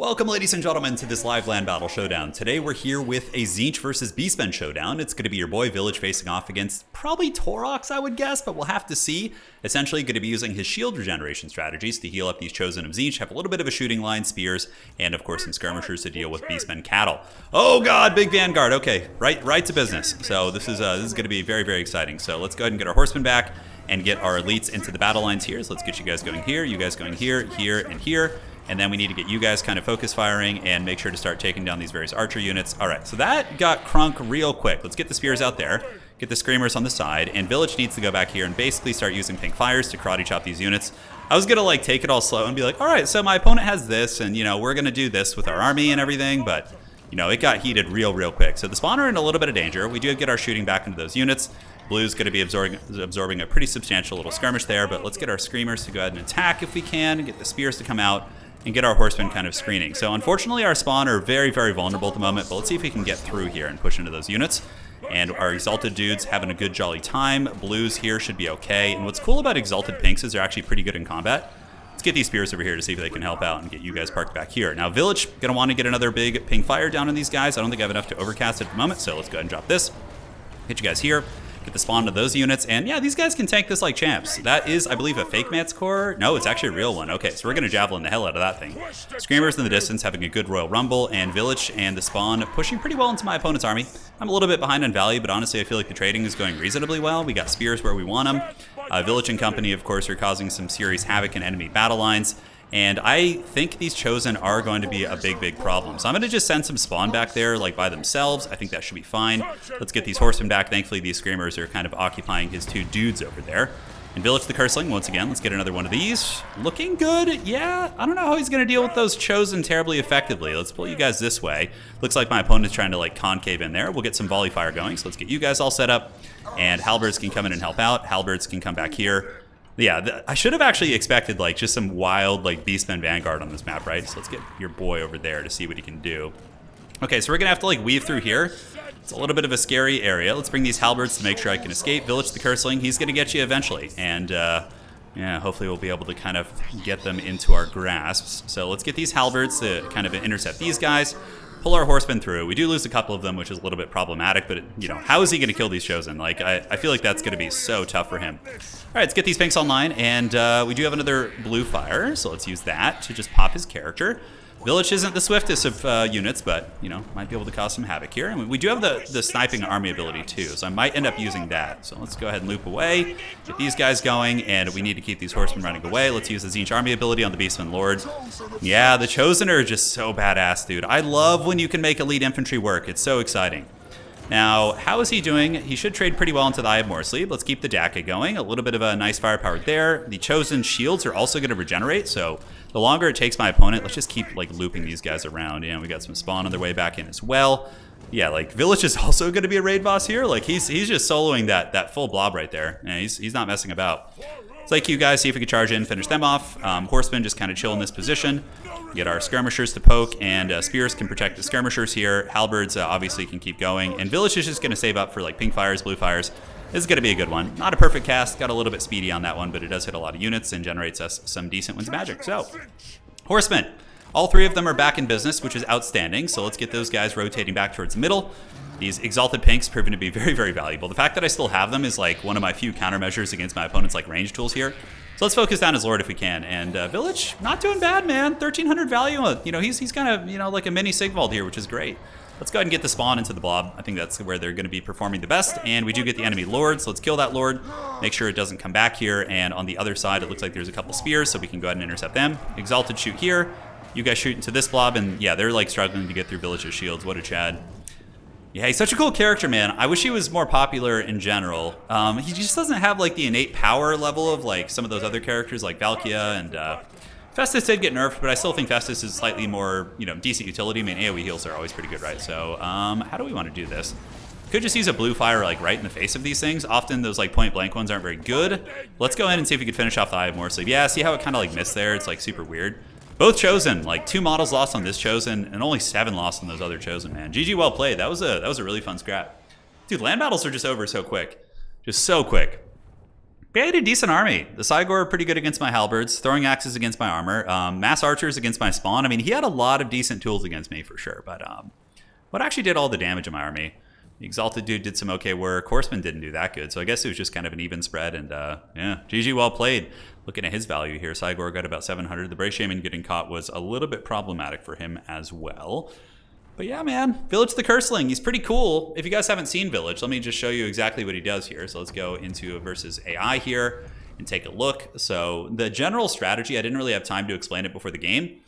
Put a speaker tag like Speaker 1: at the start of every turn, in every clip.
Speaker 1: Welcome, ladies and gentlemen, to this live land battle showdown. Today we're here with a Tzeentch versus Beastmen showdown. It's going to be your boy Vilitch facing off against probably Torox, I would guess, but we'll have to see. Essentially going to be using his shield regeneration strategies to heal up these chosen of Tzeentch, have a little bit of a shooting line, spears, and of course some skirmishers to deal with Beastmen cattle. Oh god, big vanguard. Okay, right to business. So this is going to be very, very exciting. So let's go ahead and get our horsemen back and get our elites into the battle lines here. So let's get you guys going here, you guys going here, here, and here. And then we need to get you guys kind of focus firing and make sure to start taking down these various archer units. All right, so that got crunk real quick. Let's get the spears out there, get the screamers on the side, and Vilitch needs to go back here and basically start using pink fires to karate chop these units. I was gonna like take it all slow and be like, all right, so my opponent has this, and you know, we're gonna do this with our army and everything, but you know, it got heated real quick. So the spawn are in a little bit of danger. We do get our shooting back into those units. Blue's going to be absorbing a pretty substantial little skirmish there, but let's get our screamers to go ahead and attack if we can, get the spears to come out, and get our horsemen kind of screening. So unfortunately our spawn are very vulnerable at the moment, but let's see if we can get through here and push into those units. And our Exalted dudes having a good jolly time. Blues here should be okay. And what's cool about Exalted pinks is they're actually pretty good in combat. Let's get these spears over here to see if they can help out and get you guys parked back here. Now Vilitch going to want to get another big pink fire down on these guys. I don't think I have enough to overcast at the moment, so let's go ahead and drop this. Get you guys here. Get the spawn to those units, and yeah, these guys can tank this like champs. That is, I believe, a fake Mance core. No, it's actually a real one. Okay, so we're gonna javelin the hell out of that thing. Screamers in the distance having a good Royal Rumble, and Vilitch and the spawn pushing pretty well into my opponent's army. I'm a little bit behind on value, but honestly, I feel like the trading is going reasonably well. We got spears where we want them. Vilitch and company, of course, are causing some serious havoc in enemy battle lines. And I think these chosen are going to be a big problem. So I'm going to just send some spawn back there like by themselves. I think that should be fine. Let's get these horsemen back. Thankfully, these screamers are kind of occupying his two dudes over there. And Vilitch the Curseling, once again, let's get another one of these. Looking good. Yeah, I don't know how he's going to deal with those chosen terribly effectively. Let's pull you guys this way. Looks like my opponent's trying to like concave in there. We'll get some volley fire going. So let's get you guys all set up. And halberds can come in and help out. Halberds can come back here. Yeah, I should have actually expected like just some wild like Beastmen Vanguard on this map, right? So let's get your boy over there to see what he can do. Okay, so we're gonna have to like weave through here. It's a little bit of a scary area. Let's bring these halberds to make sure I can escape. Vilitch the Curseling, he's gonna get you eventually. And yeah, hopefully we'll be able to kind of get them into our grasps. So let's get these halberds to kind of intercept these guys. Pull our horsemen through. We do lose a couple of them, which is a little bit problematic, but you know, how is he going to kill these chosen? Like, I feel like that's going to be so tough for him. All right, let's get these pinks online, and we do have another blue fire, so let's use that to just pop his character. Vilitch isn't the swiftest of units, but you know, might be able to cause some havoc here. And we do have the sniping army ability too, so I might end up using that. So let's go ahead and loop away, get these guys going, and we need to keep these horsemen running away. Let's use the Tzeentch army ability on the Beastmen Lord. Yeah, the Chosen are just so badass, dude. I love when you can make elite infantry work. It's so exciting. Now, how is he doing? He should trade pretty well into the Eye of Morsleep. Let's keep the Daka going. A little bit of a nice firepower there. The Chosen shields are also going to regenerate, so the longer it takes my opponent, let's just keep like looping these guys around. Yeah, we got some spawn on their way back in as well. Yeah, like Vilitch is also going to be a raid boss here. Like he's just soloing that full blob right there. Yeah, he's not messing about. It's like you guys see if we can charge in, finish them off. Horsemen just kind of chill in this position. Get our skirmishers to poke, and spears can protect the skirmishers here. Halberds obviously can keep going, and Vilitch is just going to save up for like pink fires, blue fires. This is going to be a good one. Not a perfect cast, got a little bit speedy on that one, but it does hit a lot of units and generates us some decent winds of magic. So, horsemen. All three of them are back in business, which is outstanding. So let's get those guys rotating back towards the middle. These Exalted pinks proving to be very valuable. The fact that I still have them is like one of my few countermeasures against my opponent's like range tools here. So let's focus down his Lord if we can. And Vilitch, not doing bad, man. 1,300 value. You know, he's kind of, you know, like a mini Sigvald here, which is great. Let's go ahead and get the spawn into the blob. I think that's where they're going to be performing the best. And we do get the enemy Lord, so let's kill that Lord. Make sure it doesn't come back here. And on the other side, it looks like there's a couple spears, so we can go ahead and intercept them. Exalted shoot here. You guys shoot into this blob, and yeah, they're like struggling to get through Vilitch's shields. What a Chad. Yeah, he's such a cool character, man. I wish he was more popular in general. He just doesn't have like the innate power level of like some of those other characters like Valkia and Festus did get nerfed, but I still think Festus is slightly more, you know, decent utility. I mean, AoE heals are always pretty good, right? So how do we want to do this? Could just use a blue fire like right in the face of these things. Often those like point blank ones aren't very good. Let's go in and see if we can finish off the Eye of Morsleep. Yeah, see how it kind of like missed there? It's like super weird. Both Chosen, like 2 models lost on this Chosen, and only 7 lost on those other Chosen, man. GG, well played. That was a really fun scrap. Dude, land battles are just over so quick. Just so quick. But yeah, he had a decent army. The Cygor are pretty good against my halberds, throwing axes against my armor, mass archers against my spawn. I mean, he had a lot of decent tools against me for sure. But what actually did all the damage in my army? The Exalted dude did some okay work. Horseman didn't do that good. So I guess it was just kind of an even spread. And yeah, GG, well played. Looking at his value here, Cygor got about 700. The Brave Shaman getting caught was a little bit problematic for him as well. But yeah, man, Vilitch the Curseling, he's pretty cool. If you guys haven't seen Vilitch, let me just show you exactly what he does here. So let's go into versus AI here and take a look. So the general strategy, I didn't really have time to explain it before the game,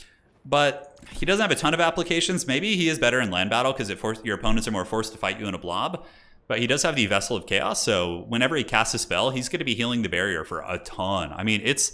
Speaker 1: but he doesn't have a ton of applications. Maybe he is better in land battle because your opponents are more forced to fight you in a blob. But he does have the Vessel of Chaos, so whenever he casts a spell, he's going to be healing the barrier for a ton. I mean, it's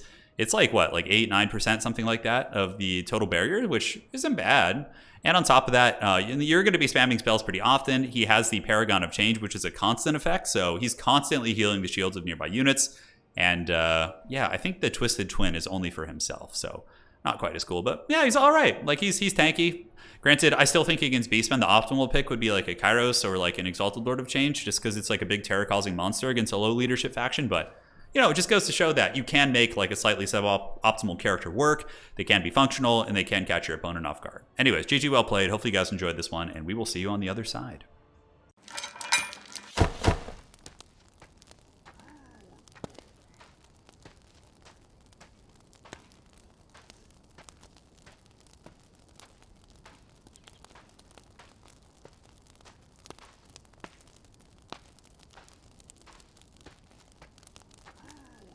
Speaker 1: like what, like 8-9%, something like that, of the total barrier, which isn't bad. And on top of that, you're going to be spamming spells pretty often. He has the Paragon of Change, which is a constant effect, so he's constantly healing the shields of nearby units. And yeah, I think the Twisted Twin is only for himself, so not quite as cool. But yeah, he's all right. Like, he's tanky. Granted, I still think against Beastmen, the optimal pick would be like a Kairos or like an Exalted Lord of Change, just because it's like a big terror-causing monster against a low leadership faction. But you know, it just goes to show that you can make like a slightly suboptimal character work. They can be functional, and they can catch your opponent off guard. Anyways, GG, well played. Hopefully you guys enjoyed this one, and we will see you on the other side.